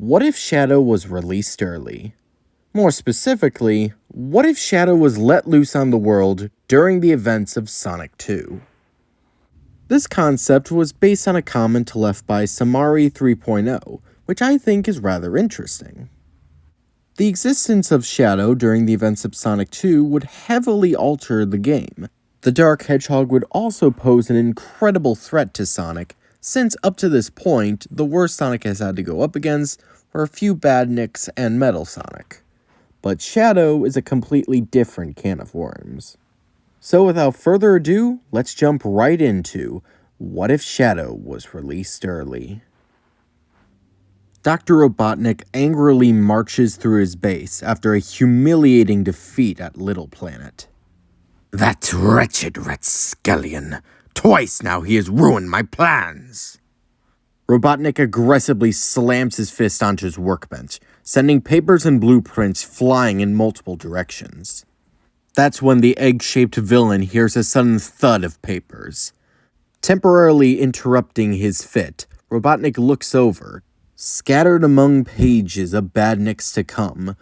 What if Shadow was released early? More specifically, what if Shadow was let loose on the world during the events of Sonic 2? This concept was based on a comment left by Samari 3.0, which I think is rather interesting. The existence of Shadow during the events of Sonic 2 would heavily alter the game. The Dark Hedgehog would also pose an incredible threat to Sonic, since up to this point, the worst Sonic has had to go up against were a few Badniks and Metal Sonic. But Shadow is a completely different can of worms. So without further ado, let's jump right into what if Shadow was released early. Dr. Robotnik angrily marches through his base after a humiliating defeat at Little Planet. That wretched Ratskellion! Twice now he has ruined my plans! Robotnik aggressively slams his fist onto his workbench, sending papers and blueprints flying in multiple directions. That's when the egg-shaped villain hears a sudden thud of papers. Temporarily interrupting his fit, Robotnik looks over. Scattered among pages of Badniks to come,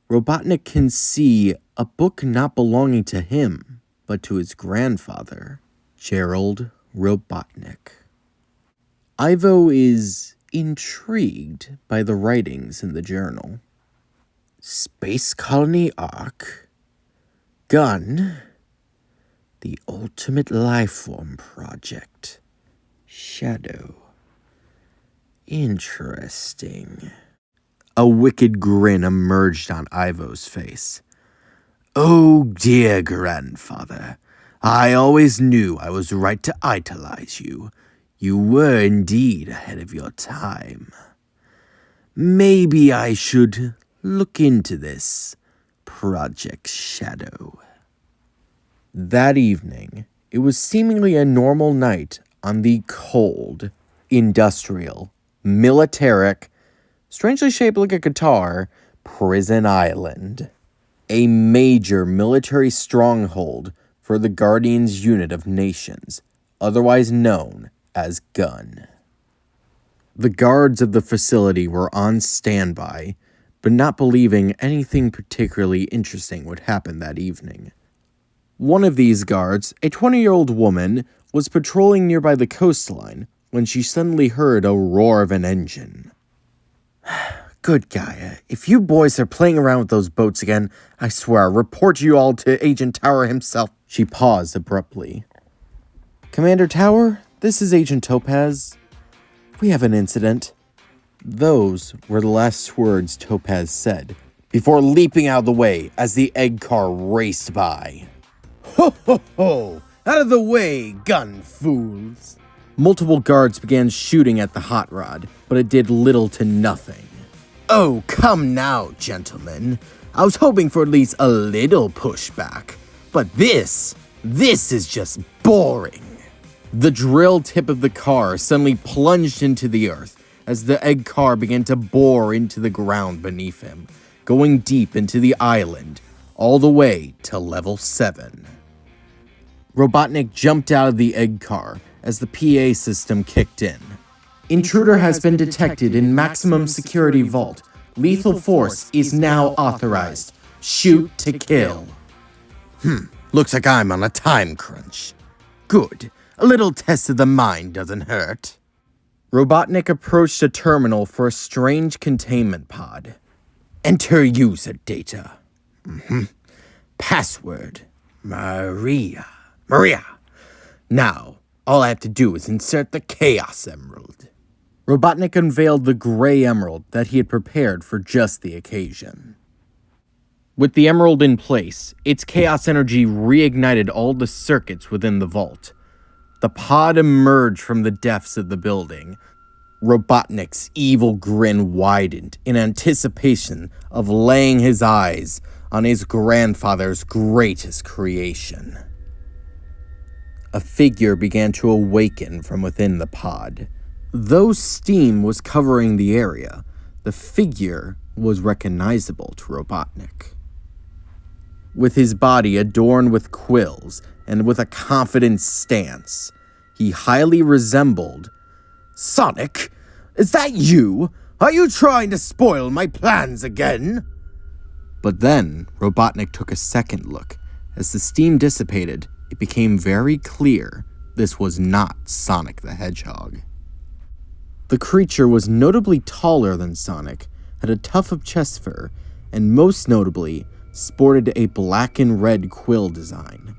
Robotnik can see a book not belonging to him, but to his grandfather, Gerald Robotnik. Ivo is intrigued by the writings in the journal. Space Colony Ark, Gun, the Ultimate Lifeform Project, Shadow. Interesting. A wicked grin emerged on Ivo's face. Oh dear grandfather, I always knew I was right to idolize you. You were indeed ahead of your time. Maybe I should look into this Project Shadow. That evening, it was seemingly a normal night on the cold, industrial, militaric, strangely shaped like a guitar, Prison Island. A major military stronghold for the Guardians Unit of Nations, otherwise known as GUN. The guards of the facility were on standby, but not believing anything particularly interesting would happen that evening. One of these guards, a 20-year-old woman, was patrolling nearby the coastline when she suddenly heard a roar of an engine. Good Gaia, if you boys are playing around with those boats again, I swear I'll report you all to Agent Tower himself. She paused abruptly. Commander Tower, this is Agent Topaz. We have an incident. Those were the last words Topaz said, before leaping out of the way as the egg car raced by. Ho ho ho! Out of the way, gun fools! Multiple guards began shooting at the hot rod, but it did little to nothing. Oh, come now, gentlemen. I was hoping for at least a little pushback. But this is just boring. The drill tip of the car suddenly plunged into the earth as the egg car began to bore into the ground beneath him, going deep into the island, all the way to level 7. Robotnik jumped out of the egg car as the PA system kicked in. Intruder has been detected in maximum security vault. Lethal force is now authorized. Shoot to kill. Looks like I'm on a time crunch. Good. A little test of the mind doesn't hurt. Robotnik approached a terminal for a strange containment pod. Enter user data. Password. Maria. Now, all I have to do is insert the Chaos Emerald. Robotnik unveiled the gray emerald that he had prepared for just the occasion. With the emerald in place, its chaos energy reignited all the circuits within the vault. The pod emerged from the depths of the building. Robotnik's evil grin widened in anticipation of laying his eyes on his grandfather's greatest creation. A figure began to awaken from within the pod. Though steam was covering the area, the figure was recognizable to Robotnik. With his body adorned with quills and with a confident stance, he highly resembled... Sonic? Is that you? Are you trying to spoil my plans again? But then, Robotnik took a second look. As the steam dissipated, it became very clear this was not Sonic the Hedgehog. The creature was notably taller than Sonic, had a tuft of chest fur, and most notably, sported a black and red quill design.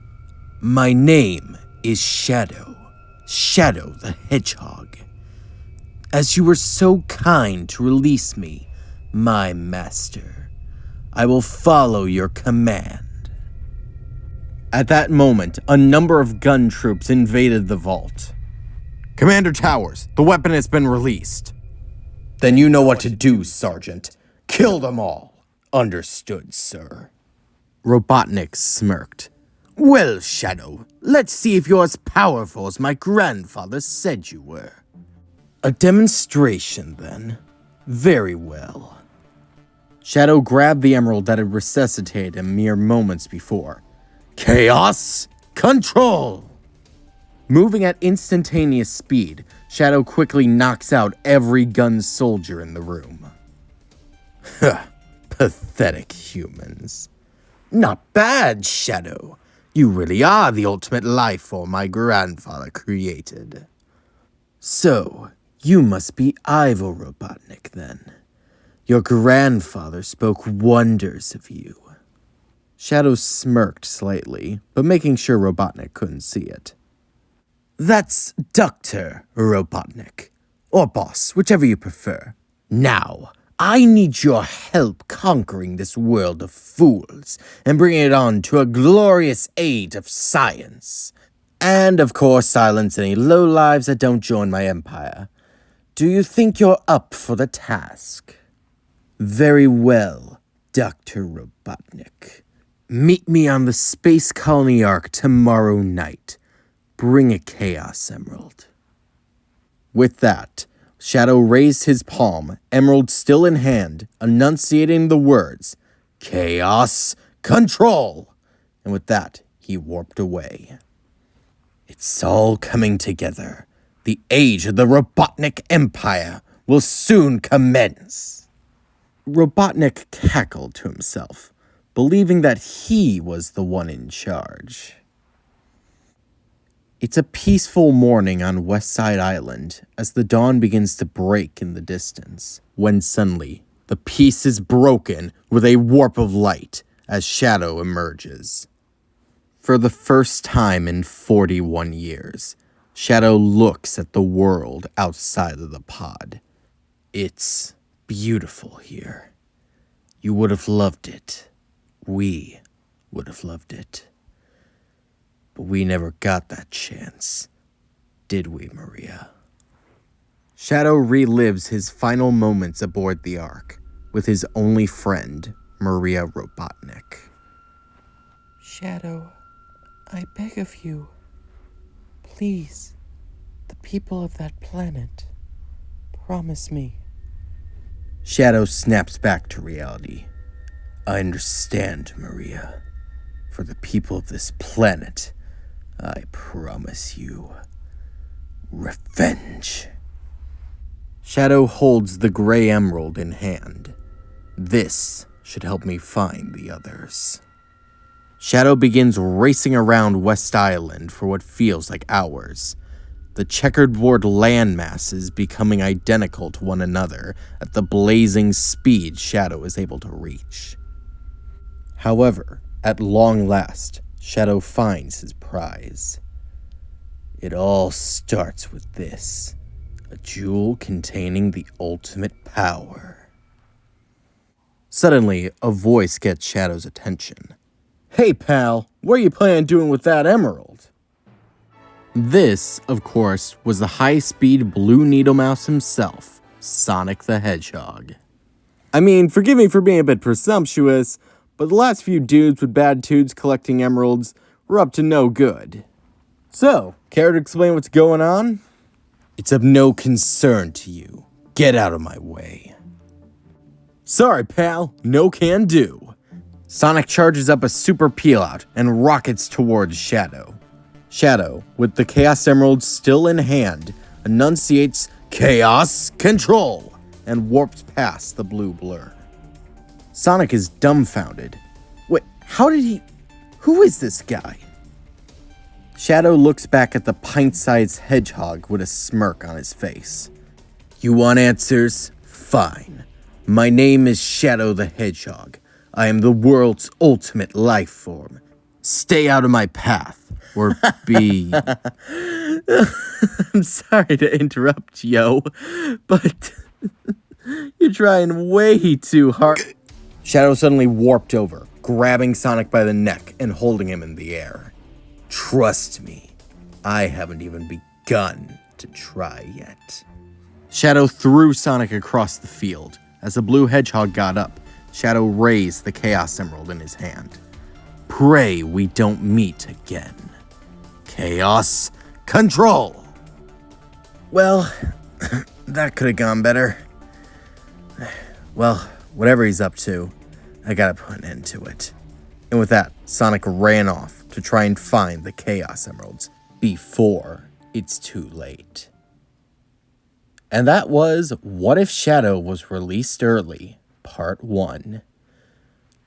My name is Shadow. Shadow the Hedgehog. As you were so kind to release me, my master, I will follow your command. At that moment, a number of gun troops invaded the vault. Commander Towers, the weapon has been released. Then you know what to do, Sergeant. Kill them all. Understood, sir. Robotnik smirked. Well, Shadow, let's see if you're as powerful as my grandfather said you were. A demonstration, then. Very well. Shadow grabbed the emerald that had resuscitated him mere moments before. Chaos Control! Moving at instantaneous speed, Shadow quickly knocks out every gun soldier in the room. Pathetic humans. Not bad, Shadow. You really are the ultimate life form my grandfather created. So, you must be Ivo Robotnik, then. Your grandfather spoke wonders of you. Shadow smirked slightly, but making sure Robotnik couldn't see it. That's Dr. Robotnik, or Boss, whichever you prefer. Now, I need your help conquering this world of fools and bringing it on to a glorious age of science. And, of course, silence any lowlives that don't join my empire. Do you think you're up for the task? Very well, Dr. Robotnik. Meet me on the Space Colony Ark tomorrow night. Bring a Chaos Emerald. With that, Shadow raised his palm, emerald still in hand, enunciating the words, Chaos Control! And with that, he warped away. It's all coming together. The age of the Robotnik Empire will soon commence. Robotnik cackled to himself, believing that he was the one in charge. It's a peaceful morning on West Side Island as the dawn begins to break in the distance, when suddenly the peace is broken with a warp of light as Shadow emerges. For the first time in 41 years, Shadow looks at the world outside of the pod. It's beautiful here. You would have loved it. We would have loved it. But we never got that chance, did we, Maria? Shadow relives his final moments aboard the Ark with his only friend, Maria Robotnik. Shadow, I beg of you, please, the people of that planet, promise me. Shadow snaps back to reality. I understand, Maria. For the people of this planet, I promise you revenge. Shadow holds the gray emerald in hand. This should help me find the others. Shadow begins racing around West Island for what feels like hours. The checkerboard landmasses becoming identical to one another at the blazing speed Shadow is able to reach. However, at long last, Shadow finds his prize. It all starts with this, a jewel containing the ultimate power. Suddenly, a voice gets Shadow's attention. Hey pal, what are you planning on doing with that emerald? This, of course, was the high-speed Blue Needle Mouse himself, Sonic the Hedgehog. I mean, forgive me for being a bit presumptuous, but the last few dudes with bad tudes collecting emeralds were up to no good. So, care to explain what's going on? It's of no concern to you. Get out of my way. Sorry, pal. No can do. Sonic charges up a super peel-out and rockets towards Shadow. Shadow, with the Chaos Emerald still in hand, enunciates Chaos Control and warps past the blue blur. Sonic is dumbfounded. Wait, how did he... Who is this guy? Shadow looks back at the pint-sized hedgehog with a smirk on his face. You want answers? Fine. My name is Shadow the Hedgehog. I am the world's ultimate life form. Stay out of my path, or be... I'm sorry to interrupt, yo, but you're trying way too hard. Shadow suddenly warped over, grabbing Sonic by the neck and holding him in the air. Trust me, I haven't even begun to try yet. Shadow threw Sonic across the field. As the blue hedgehog got up, Shadow raised the Chaos Emerald in his hand. Pray we don't meet again. Chaos Control! Well, that could have gone better. Well, whatever he's up to, I gotta put an end to it. And with that, Sonic ran off to try and find the Chaos Emeralds before it's too late. And that was What If Shadow Was Released Early, Part 1.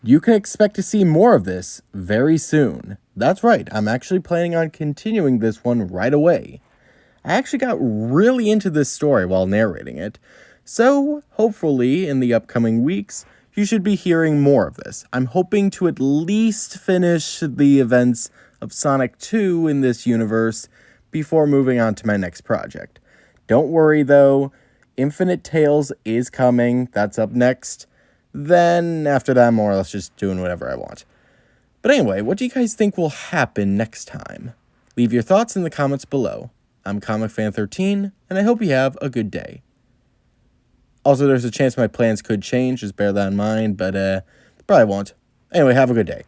You can expect to see more of this very soon. That's right, I'm actually planning on continuing this one right away. I actually got really into this story while narrating it, so hopefully in the upcoming weeks, you should be hearing more of this. I'm hoping to at least finish the events of Sonic 2 in this universe before moving on to my next project. Don't worry though, Infinite Tales is coming, that's up next. Then after that, I'm more or less just doing whatever I want. But anyway, what do you guys think will happen next time? Leave your thoughts in the comments below. I'm ComicFan13, and I hope you have a good day. Also, there's a chance my plans could change, just bear that in mind, but probably won't. Anyway, have a good day.